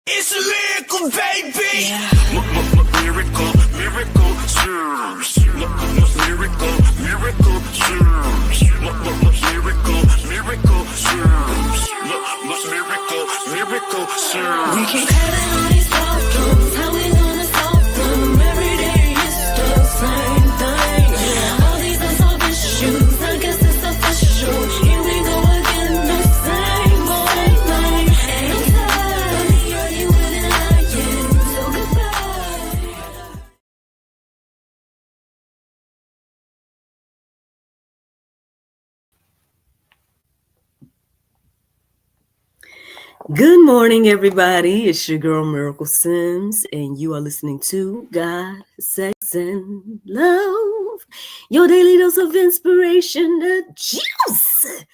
It's a miracle, baby. Yeah. Miracle, miracle, serves. Miracle, miracle, serves. Miracle, miracle, serves. Miracle, miracle, serves. We keep having all these problems. How we gonna solve them? Every day it's the same thing. All these unsolved issues, I guess it's official. Here we go again, the same old thing. And I'm tired of the arguing and lying. So goodbye. Good morning, everybody. It's your girl, Miracle Sims, and you are listening to God, Sex, and Love, your daily dose of inspiration, the juice.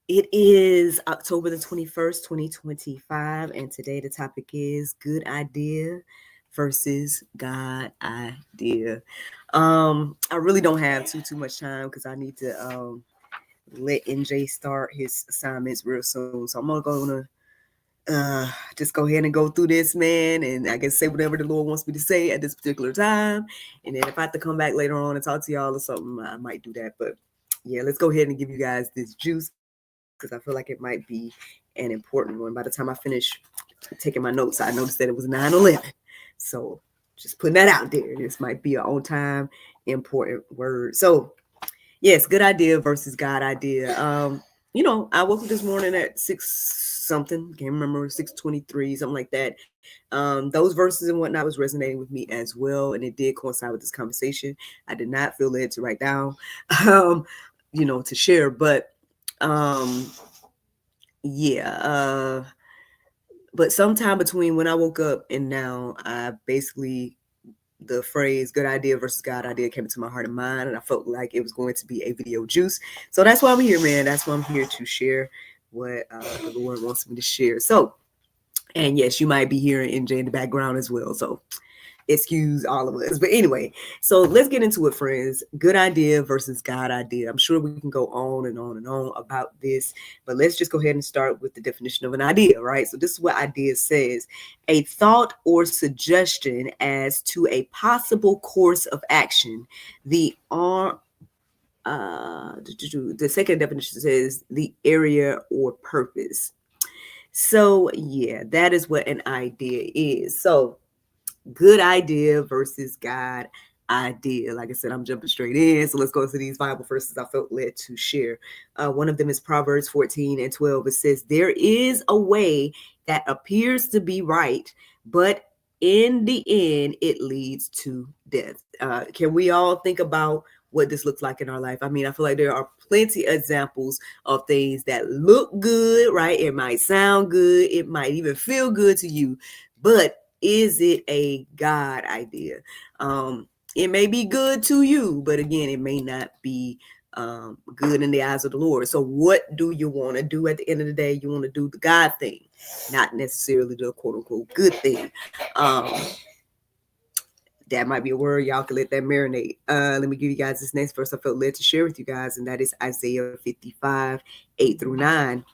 It is October the 21st, 2025, and today the topic is good idea versus God idea. I really don't have too much time because I need to let NJ start his assignments real soon. So I'm gonna just go ahead and go through this, man, and I can say whatever the Lord wants me to say at this particular time. And then if I have to come back later on and talk to y'all or something, I might do that. But yeah, let's go ahead and give you guys this juice because I feel like it might be an important one. By the time I finish taking my notes, I noticed that it was 9/11. So just putting that out there. This might be an on-time important word. So yes, good idea versus God idea. I woke up this morning at 6 something, can't remember, 6:23, something like that. Those verses and whatnot was resonating with me as well, and it did coincide with this conversation. I did not feel led to write down, to share, but but sometime between when I woke up and now, the phrase good idea versus God idea came into my heart and mind, and I felt like it was going to be a video juice. So that's why I'm here, man. That's why I'm here to share what the Lord wants me to share. So, and yes, you might be hearing NJ in the background as well. So excuse all of us. But anyway, so let's get into it, friends. Good idea versus God idea. I'm sure we can go on and on and on about this, but let's just go ahead and start with the definition of an idea, right? So this is what idea says: a thought or suggestion as to a possible course of action. The second definition says the area or purpose. So yeah, that is what an idea is. So good idea versus God idea. Like I said, I'm jumping straight in. So let's go to these Bible verses I felt led to share. One of them is Proverbs 14:12. It says, there is a way that appears to be right, but in the end, it leads to death. Can we all think about what this looks like in our life? I mean, I feel like there are plenty of examples of things that look good, right? It might sound good. It might even feel good to you, but is it a God idea? It may be good to you, but again, it may not be good in the eyes of the Lord. So what do you want to do at the end of the day? You want to do the God thing, not necessarily the quote unquote good thing. That might be a word. Y'all can let that marinate. Let me give you guys this next verse I felt led to share with you guys, and that is Isaiah 55:8-9.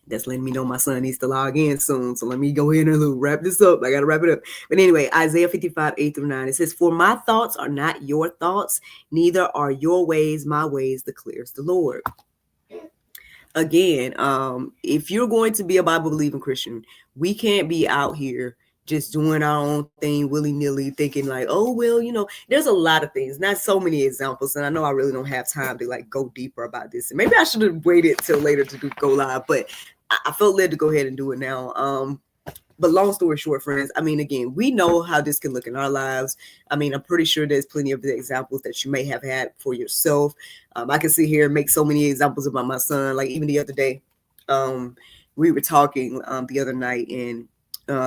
That's letting me know my son needs to log in soon. So let me go ahead and wrap this up. I got to wrap it up. But anyway, Isaiah 55:8-9. It says, for my thoughts are not your thoughts, neither are your ways my ways, declares the Lord. Again, if you're going to be a Bible-believing Christian, we can't be out here just doing our own thing willy-nilly, thinking like, oh, well, there's a lot of things, not so many examples. And I know I really don't have time to go deeper about this. And maybe I should have waited till later to go live, but I felt led to go ahead and do it now. But long story short, friends, I mean, again, we know how this can look in our lives. I mean, I'm pretty sure there's plenty of the examples that you may have had for yourself. I can sit here and make so many examples about my son. Like even the other day, we were talking the other night, and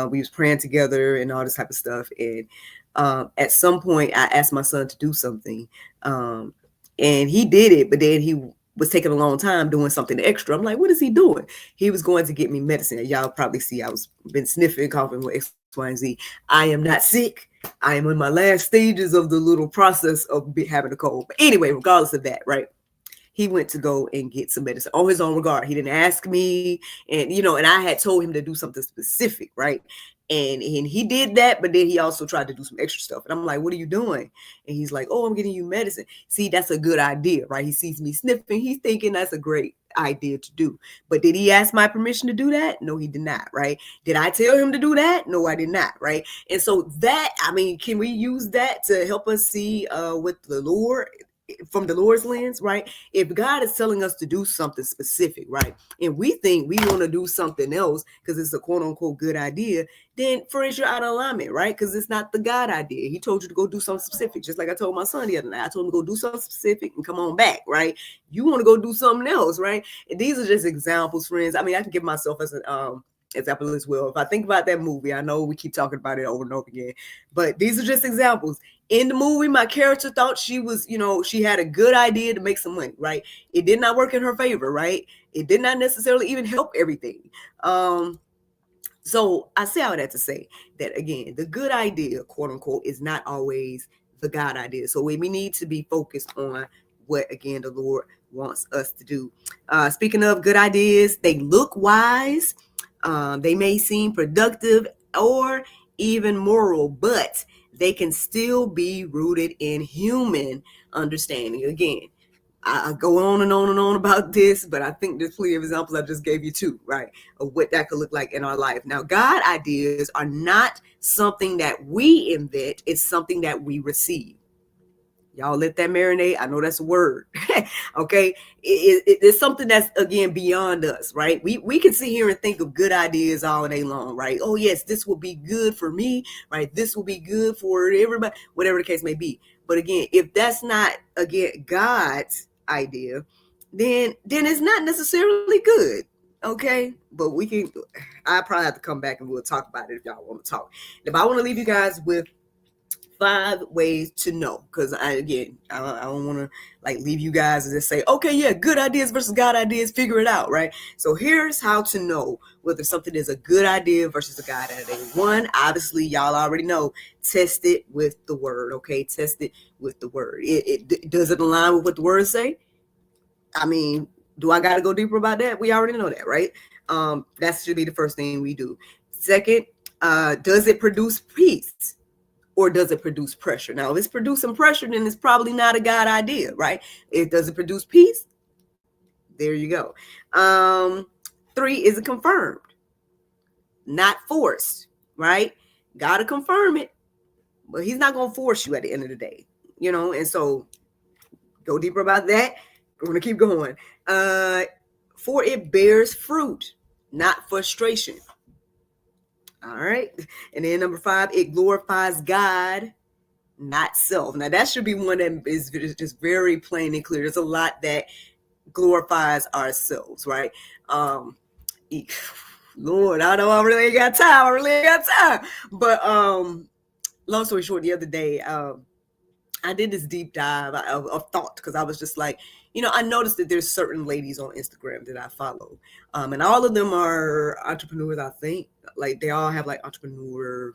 we was praying together and all this type of stuff. And at some point, I asked my son to do something, and he did it, but then he was taking a long time doing something extra. I'm like, what is he doing? He was going to get me medicine. Y'all probably see I was been sniffing, coughing with X, Y, and Z. I am not sick. I am in my last stages of the little process of having a cold. But anyway, regardless of that, right? he went to go and get some medicine on his own regard. He didn't ask me, and and I had told him to do something specific, right? And he did that, but then he also tried to do some extra stuff. And I'm like, what are you doing? And he's like, oh, I'm getting you medicine. See, that's a good idea, right? He sees me sniffing. He's thinking that's a great idea to do. But did he ask my permission to do that? No, he did not, right? Did I tell him to do that? No, I did not, right? And so that, I mean, can we use that to help us see with the Lord, from the Lord's lens, right? If God is telling us to do something specific, right, and we think we want to do something else because it's a quote unquote good idea, then friends, you're out of alignment, right? Because it's not the God idea. He told you to go do something specific, just like I told my son the other night. I told him to go do something specific and come on back, right? You want to go do something else, right? And these are just examples, friends. I mean, I can give myself as an example as well. If I think about that movie, I know we keep talking about it over and over again, but these are just examples. In the movie, my character thought she was, she had a good idea to make some money, right? It did not work in her favor, right? It did not necessarily even help everything. So I say all that to say that, again, the good idea, quote unquote, is not always the God idea. So we need to be focused on what, again, the Lord wants us to do. Speaking of good ideas, they look wise. They may seem productive or even moral, but they can still be rooted in human understanding. Again, I go on and on and on about this, but I think there's plenty of examples I just gave you too, right, of what that could look like in our life. Now, God ideas are not something that we invent. It's something that we receive. Y'all let that marinate. I know that's a word. Okay. It's something that's, again, beyond us, right? We can sit here and think of good ideas all day long, right? Oh, yes, this will be good for me, right? This will be good for everybody, whatever the case may be. But again, if that's not, again, God's idea, then it's not necessarily good. Okay. But I probably have to come back and we'll talk about it if y'all want to talk. If I want to leave you guys with 5 ways to know, because I don't want to leave you guys and just say, okay, yeah, good ideas versus God ideas, figure it out, right? So here's how to know whether something is a good idea versus a God idea. 1, obviously, y'all already know, test it with the word. Okay, test it with the word. Does it align with what the words say? I mean, do I got to go deeper about that? We already know that, right? That should be the first thing we do. Second, does it produce peace? Or does it produce pressure? Now, if it's producing pressure, then it's probably not a God idea, right? Does it produce peace? There you go. 3, is it confirmed? Not forced, right? Got to confirm it, but he's not going to force you at the end of the day, and so go deeper about that. We're going to keep going. 4, it bears fruit, not frustration. All right. And then number 5, it glorifies God, not self. Now, that should be one that is just very plain and clear. There's a lot that glorifies ourselves, right? Lord, I know I really ain't got time. But long story short, the other day, I did this deep dive of thought, because I was just like, I noticed that there's certain ladies on Instagram that I follow. And all of them are entrepreneurs, I think. They all have entrepreneur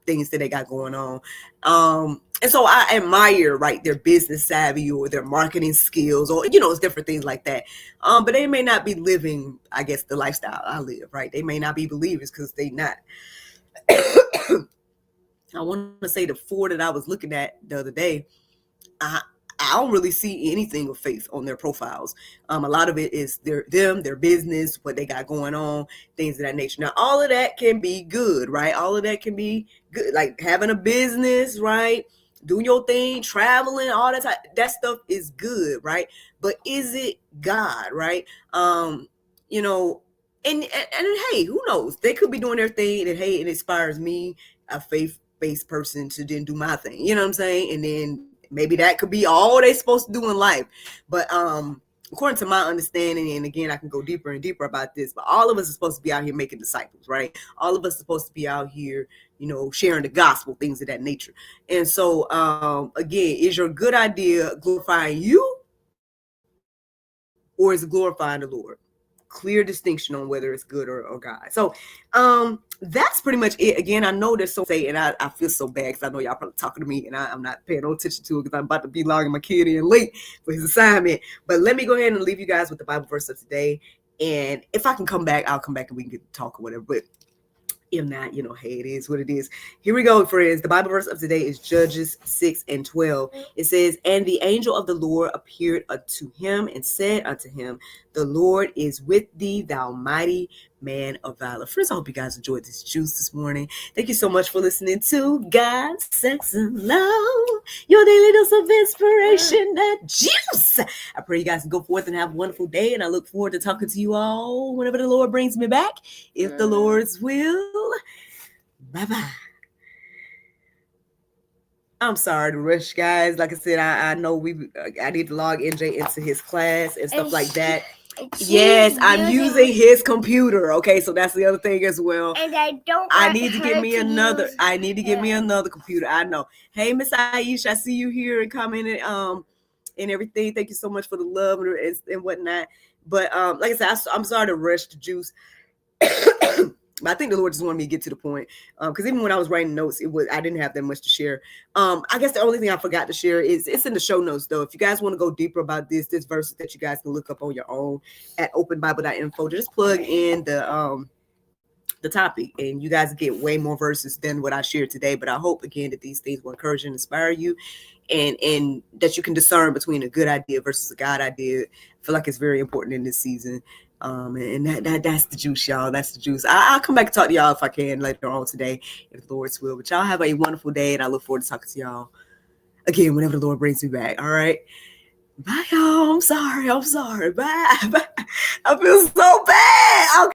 things that they got going on. And so I admire, right, their business savvy or their marketing skills, or, it's different things like that. But they may not be living, I guess, the lifestyle I live, right? They may not be believers because they not. I want to say the 4 that I was looking at the other day, I don't really see anything of faith on their profiles. A lot of it is their business, what they got going on, things of that nature. Now, all of that can be good, right? All of that can be good, like having a business, right? Doing your thing, traveling, all that that stuff is good, right? But is it God, right? And hey, who knows? They could be doing their thing, and hey, it inspires me, a faith-based person, to then do my thing. You know what I'm saying? And then maybe that could be all they're supposed to do in life. But according to my understanding, and again, I can go deeper and deeper about this, but all of us are supposed to be out here making disciples, right? All of us are supposed to be out here, sharing the gospel, things of that nature. And so, again, is your good idea glorifying you, or is it glorifying the Lord? clear distinction on whether it's good or God. So that's pretty much it. Again, I know there's so say, and I feel so bad because I know y'all probably talking to me and I'm not paying no attention to it because I'm about to be logging my kid in late for his assignment. But let me go ahead and leave you guys with the Bible verse of today. And if I can come back, I'll come back and we can get to talk or whatever. But if not, hey, it is what it is. Here we go, friends. The Bible verse of today is Judges 6:12. It says, "And the angel of the Lord appeared unto him and said unto him, The Lord is with thee, thou mighty man of valor." Friends, I hope you guys enjoyed this juice this morning. Thank you so much for listening to God, Sex, and Love, your daily dose of inspiration, that juice. I pray you guys can go forth and have a wonderful day, and I look forward to talking to you all whenever the Lord brings me back, if the Lord's will. Bye-bye. I'm sorry to rush, guys. Like I said, I know I need to log NJ into his class and stuff like that. Yes, I'm using his computer. Okay, so that's the other thing as well. And I need to get me another. I need to get me another computer. I know. Hey, Miss Aisha, I see you here and commenting and everything. Thank you so much for the love and whatnot. But like I said, I'm sorry to rush the juice. But I think the Lord just wanted me to get to the point. Because even when I was writing notes, I didn't have that much to share. I guess the only thing I forgot to share is it's in the show notes, though. If you guys want to go deeper about this verses that you guys can look up on your own at openbible.info, just plug in the topic, and you guys get way more verses than what I shared today. But I hope again that these things will encourage and inspire you, and that you can discern between a good idea versus a God idea. I feel like it's very important in this season. And that's the juice, y'all. That's the juice. I'll come back and talk to y'all if I can later on today, if the Lord's will. But y'all have a wonderful day, and I look forward to talking to y'all again whenever the Lord brings me back. All right. Bye, y'all. I'm sorry. Bye. I feel so bad. Okay.